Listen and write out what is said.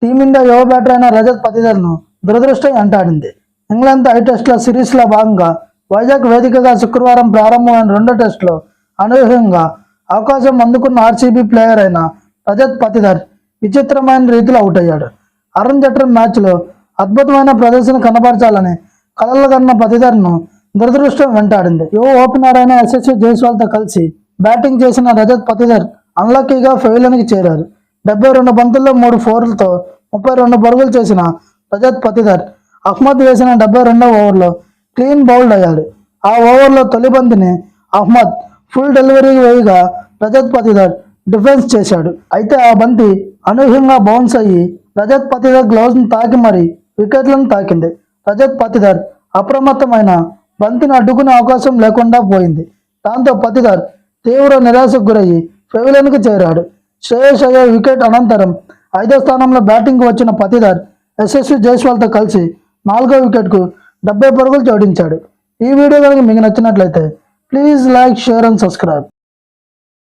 Team India యువ batter అయిన రజత్ పతిదర్ను దురదృష్టం వెంటాడింది. ఇంగ్లాండ్తో 5 టెస్టుల సిరీస్లో భాగంగా వైజాగ్ వేదికగా శుక్రవారం ప్రారంభమైన 2వ టెస్టులో అనూహ్యంగా అవకాశం అందుకున్న ఆర్సీబీ ప్లేయర్ అయిన రజత్ పతిదర్ విచిత్రమైన రీతిలో అవుట్ అయ్యాడు. అరుణ్ జట్రన్ మ్యాచ్లో అద్భుతమైన ప్రదర్శన కనబరచాలని కలలుగన్న పతిదర్ను దురదృష్టం వెంటాడింది. యువ ఓపెనర్ అయిన యశస్వి జైస్వాల్తో కలిసి బ్యాటింగ్ చేసిన రజత్ పతిదర్ అన్లక్కీగా ఫెయిల్కి చేరారు. 72 బంతుల్లో 3 ఫోర్లతో 32 పరుగులు చేసిన రజత్ పతిదర్ అహ్మద్ వేసిన 72వ ఓవర్లో క్లీన్ బౌల్డ్ అయ్యాడు. ఆ ఓవర్లో తొలి బంతిని అహ్మద్ ఫుల్ డెలివరీ వేయగా రజత్ పతిదర్ డిఫెన్స్ చేశాడు. అయితే ఆ బంతి అనూహ్యంగా బౌన్స్ అయ్యి రజత్ పతిదర్ గ్లౌస్ను తాకి మరీ వికెట్లను తాకింది. రజత్ పతిదర్ అప్రమత్తమైన బంతిని అడ్డుకునే అవకాశం లేకుండా పోయింది. దాంతో పతిదర్ తీవ్ర నిరాశకు గురయ్యి పెవిలియన్కు చేరాడు. శ్రేయస్ అయ్యర్ వికెట్ అనంతరం 5వ స్థానంలో బ్యాటింగ్కు వచ్చిన పతిదర్ యశస్వి జైస్వాల్తో కలిసి 4వ వికెట్కు 70 పరుగులు జోడించాడు. ఈ వీడియో కనుక మీకు నచ్చినట్లయితే please like, share and subscribe.